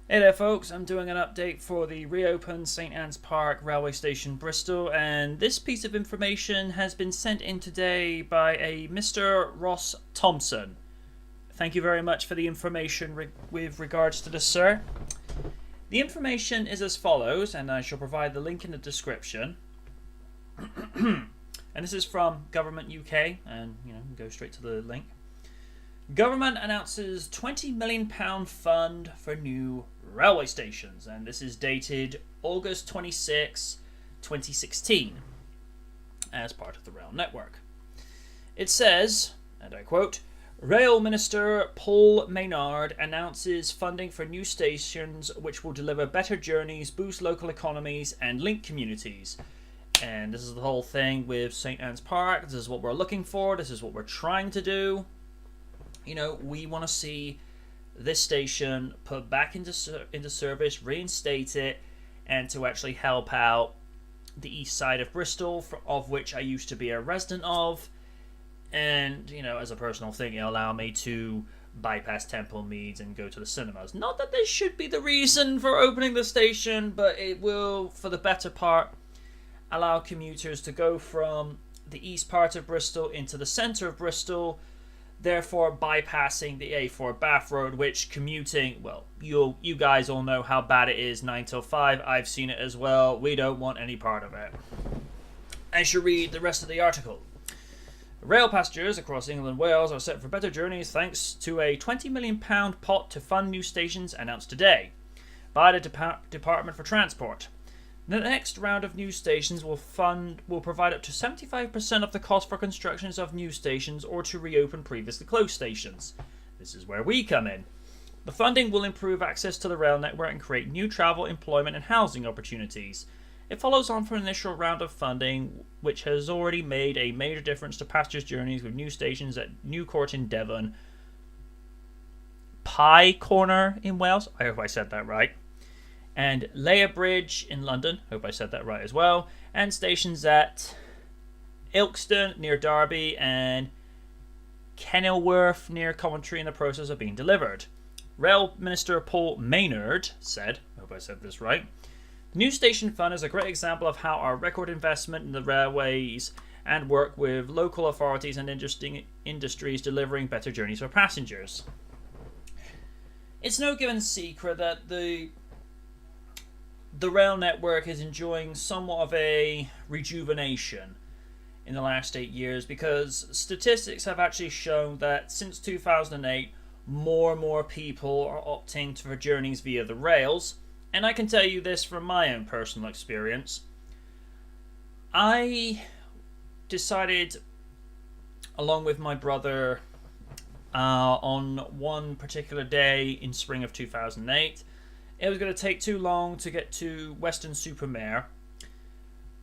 Hey there folks, I'm doing an update for the reopened St Anne's Park railway station Bristol, and this piece of information has been sent in today by a Mr. Ross Thompson. Thank you very much for the information with regards to this, sir. The information is as follows, and I shall provide the link in the description. And this is from Government UK, and go straight to the link. Government announces £20 million fund for new railway stations, and this is dated August 26, 2016, as part of the rail network. It says, and I quote, Rail Minister Paul Maynard announces funding for new stations which will deliver better journeys, boost local economies, and link communities. And this is the whole thing with St Anne's Park. This is what we're looking for. This is what we're trying to do. We want to see this station put back into service, reinstate it, and to actually help out the east side of Bristol, of which I used to be a resident of. And, as a personal thing, it'll allow me to bypass Temple Meads and go to the cinemas. Not that this should be the reason for opening the station, but it will, for the better part, allow commuters to go from the east part of Bristol into the centre of Bristol, therefore bypassing the A4 Bath Road, which commuting, well, you guys all know how bad it is 9 till 5. I've seen it as well. We don't want any part of it. As you read the rest of the article, rail passengers across England and Wales are set for better journeys thanks to a £20 million pot to fund new stations announced today by the Department for Transport. The next round of new stations will provide up to 75% of the cost for constructions of new stations or to reopen previously closed stations. This is where we come in. The funding will improve access to the rail network and create new travel, employment and housing opportunities. It follows on from an initial round of funding which has already made a major difference to passengers' journeys with new stations at New Court in Devon, Pye Corner in Wales, I hope I said that right, and Layer Bridge in London, hope I said that right as well, and stations at Ilkeston near Derby and Kenilworth near Coventry in the process of being delivered. Rail Minister Paul Maynard said, hope I said this right, the new station fund is a great example of how our record investment in the railways and work with local authorities and industries delivering better journeys for passengers. It's no given secret that the rail network is enjoying somewhat of a rejuvenation in the last 8 years, because statistics have actually shown that since 2008 more and more people are opting for journeys via the rails. And I can tell you this from my own personal experience. I decided, along with my brother, on one particular day in spring of 2008, it was going to take too long to get to Weston-super-Mare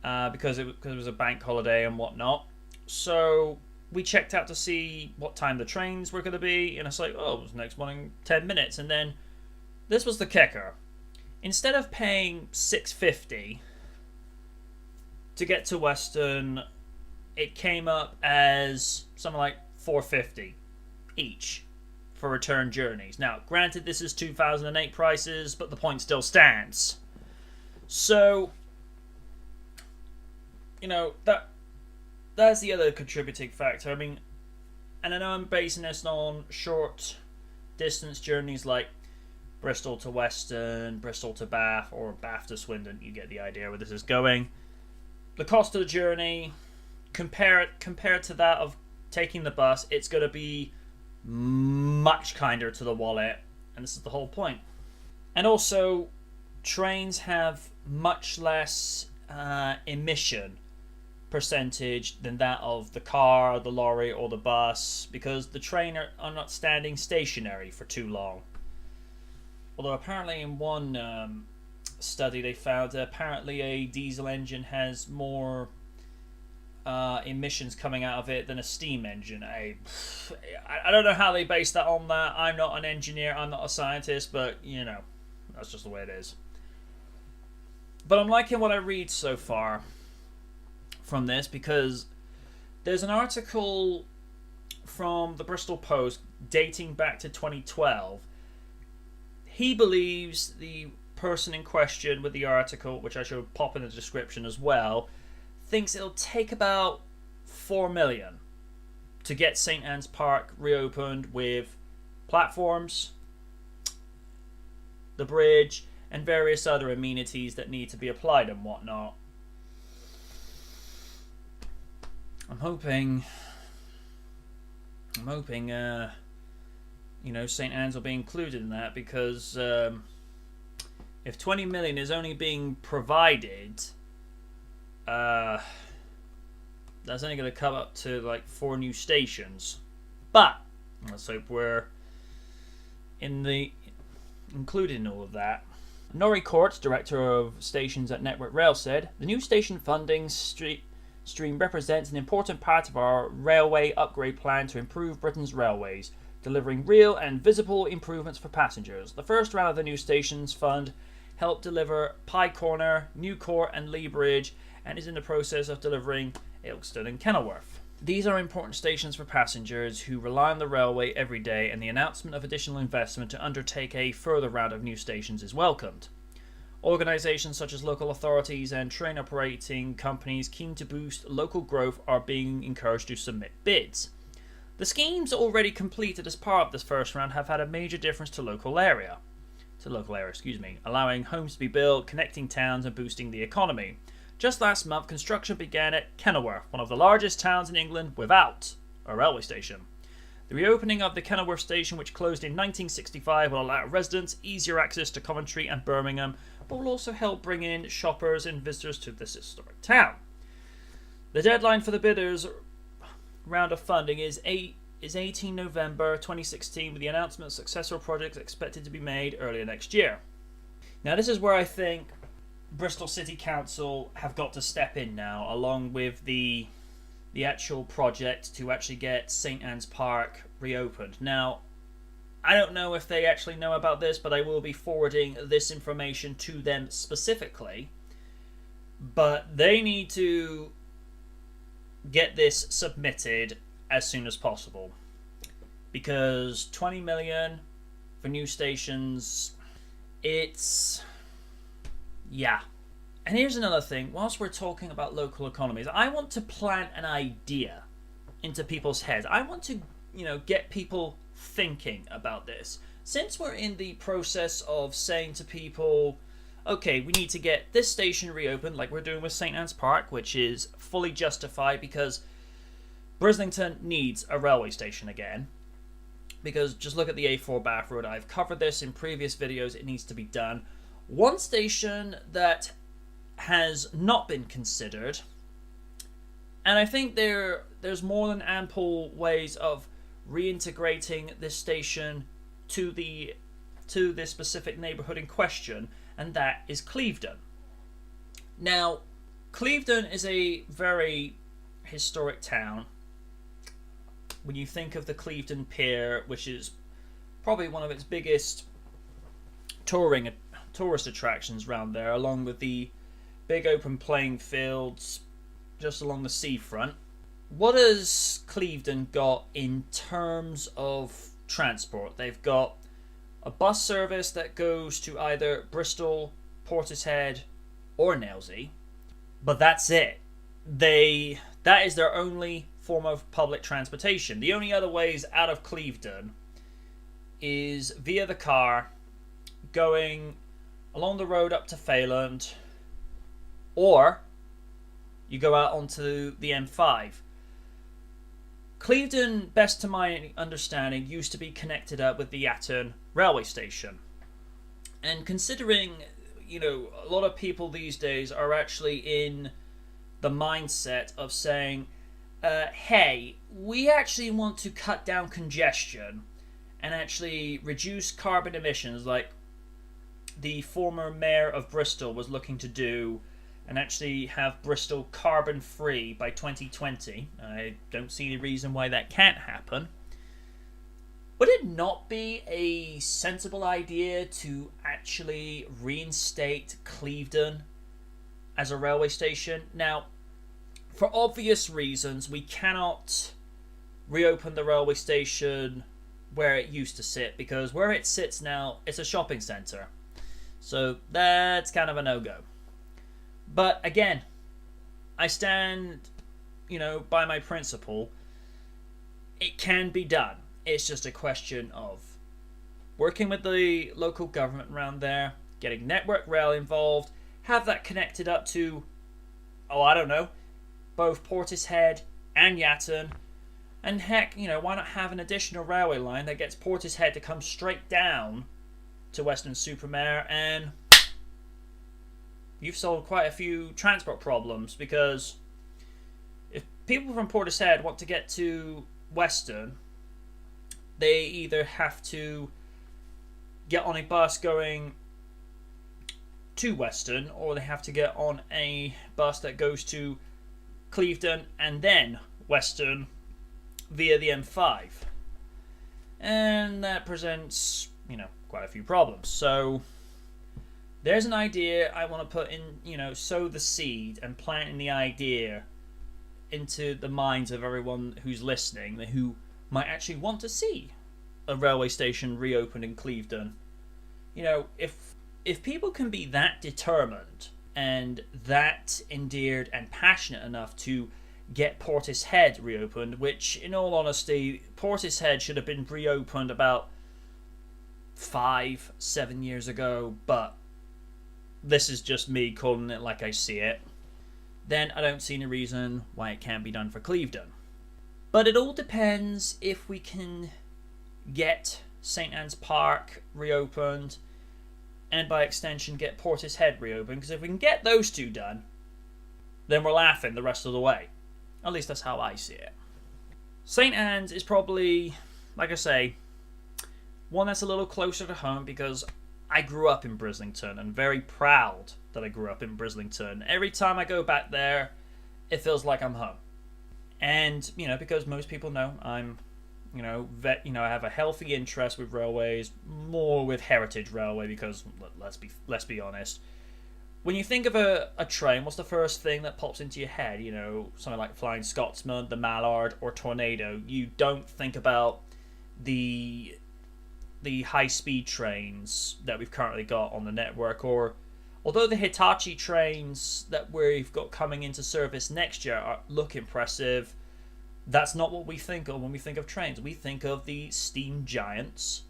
because it was a bank holiday and whatnot. So we checked out to see what time the trains were going to be, and it's like, oh, it was next morning, 10 minutes. And then this was the kicker. Instead of paying $6.50 to get to Weston, it came up as something like $4.50 each for return journeys. Now, granted, this is 2008 prices, but the point still stands. So, that's the other contributing factor. I mean, and I know I'm basing this on short distance journeys like Bristol to Weston, Bristol to Bath, or Bath to Swindon. You get the idea where this is going. The cost of the journey, compared to that of taking the bus, it's going to be much kinder to the wallet, and this is the whole point. And also, trains have much less emission percentage than that of the car, the lorry, or the bus, because the train are not standing stationary for too long. Although apparently in one study they found that apparently a diesel engine has more emissions coming out of it than a steam engine. I don't know how they base that on that. I'm not an engineer, I'm not a scientist, but that's just the way it is. But I'm liking what I read so far from this, because there's an article from the Bristol Post dating back to 2012 he believes the person in question with the article, which I shall pop in the description as well, thinks it'll take about 4 million to get St. Anne's Park reopened with platforms, the bridge, and various other amenities that need to be applied and whatnot. I'm hoping, St. Anne's will be included in that, because if 20 million is only being provided, that's only going to come up to like 4 new stations. But let's hope we're included in all of that. Norrie Court, director of stations at Network Rail, said, "The new station funding stream represents an important part of our railway upgrade plan to improve Britain's railways, delivering real and visible improvements for passengers. The first round of the new stations fund helped deliver Pye Corner, New Court and Lea Bridge, and is in the process of delivering Ilkeston and Kenilworth. These are important stations for passengers who rely on the railway every day, and the announcement of additional investment to undertake a further round of new stations is welcomed. Organisations such as local authorities and train operating companies keen to boost local growth are being encouraged to submit bids. The schemes already completed as part of this first round have had a major difference to local area, allowing homes to be built, connecting towns and boosting the economy. Just last month, construction began at Kenilworth, one of the largest towns in England without a railway station. The reopening of the Kenilworth station, which closed in 1965, will allow residents easier access to Coventry and Birmingham, but will also help bring in shoppers and visitors to this historic town. The deadline for the bidders' round of funding is 18 November 2016, with the announcement of successful projects expected to be made earlier next year. Now, this is where I think Bristol City Council have got to step in now, along with the actual project to actually get St. Anne's Park reopened. Now, I don't know if they actually know about this, but I will be forwarding this information to them specifically. But they need to get this submitted as soon as possible, because 20 million for new stations, yeah. And here's another thing, whilst we're talking about local economies, I want to plant an idea into people's heads. I want to, get people thinking about this. Since we're in the process of saying to people, okay, we need to get this station reopened, like we're doing with St. Anne's Park, which is fully justified because Brislington needs a railway station again. Because just look at the A4 Bath Road. I've covered this in previous videos. It needs to be done. One station that has not been considered, and I think there's more than ample ways of reintegrating this station to this specific neighbourhood in question, and that is Clevedon. Now, Clevedon is a very historic town. When you think of the Clevedon Pier, which is probably one of its biggest tourist attractions around there, along with the big open playing fields just along the seafront. What has Clevedon got in terms of transport? They've got a bus service that goes to either Bristol, Portishead or Nailsea, but that's it. That is their only form of public transportation. The only other ways out of Clevedon is via the car, going along the road up to Fayland, or you go out onto the M5. Clevedon, best to my understanding, used to be connected up with the Yatton railway station. And considering, a lot of people these days are actually in the mindset of saying, hey, we actually want to cut down congestion and actually reduce carbon emissions, like the former mayor of Bristol was looking to do, and actually have Bristol carbon free by 2020. I don't see any reason why that can't happen. Would it not be a sensible idea to actually reinstate Clevedon as a railway station? Now, for obvious reasons, we cannot reopen the railway station where it used to sit, because where it sits now, it's a shopping centre. So that's kind of a no-go. But again, I stand, by my principle. It can be done. It's just a question of working with the local government around there, getting Network Rail involved, have that connected up to, I don't know, both Portishead and Yatton. And heck, why not have an additional railway line that gets Portishead to come straight down to Weston-super-Mare, and you've solved quite a few transport problems, because if people from Portishead want to get to Weston, they either have to get on a bus going to Weston, or they have to get on a bus that goes to Clevedon and then Weston via the M5. And that presents, quite a few problems. So there's an idea I want to put in, sow the seed and plant in the idea into the minds of everyone who's listening, who might actually want to see a railway station reopened in Clevedon. If people can be that determined and that endeared and passionate enough to get Portishead reopened, which, in all honesty, Portishead should have been reopened about 5-7 years ago, but this is just me calling it like I see it, then I don't see any reason why it can't be done for Clevedon. But it all depends if we can get St. Anne's Park reopened, and by extension get Portishead reopened, because if we can get those two done, then we're laughing the rest of the way. At least that's how I see it. St. Anne's is probably, like I say, one that's a little closer to home, because I grew up in Brislington and very proud that I grew up in Brislington. Every time I go back there, it feels like I'm home. And, because most people know I'm, I have a healthy interest with railways, more with Heritage Railway, because let's be honest. When you think of a train, what's the first thing that pops into your head? Something like Flying Scotsman, the Mallard, or Tornado. You don't think about the high-speed trains that we've currently got on the network, or although the Hitachi trains that we've got coming into service next year look impressive, that's not what we think of when we think of trains. We think of the steam giants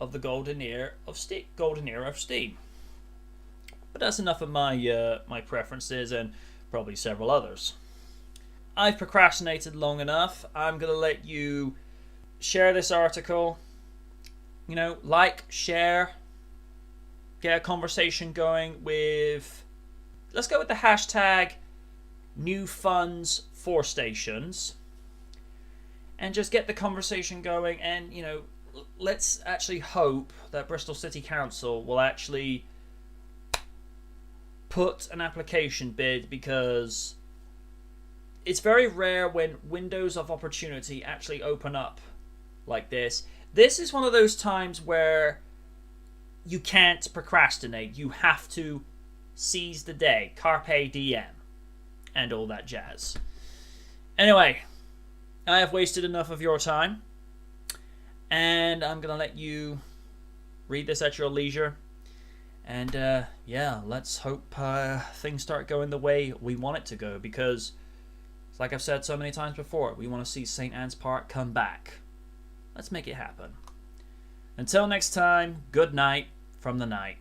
of the golden era of steam. But that's enough of my preferences, and probably several others. I've procrastinated long enough. I'm going to let you share this article. Like, share, get a conversation going with, let's go with the hashtag new funds for stations, and just get the conversation going. And let's actually hope that Bristol City Council will actually put an application bid, because it's very rare when windows of opportunity actually open up like this. This is one of those times where you can't procrastinate. You have to seize the day. Carpe diem. And all that jazz. Anyway, I have wasted enough of your time, and I'm going to let you read this at your leisure. And let's hope things start going the way we want it to go, because, like I've said so many times before, we want to see St. Anne's Park come back. Let's make it happen. Until next time, good night from the night.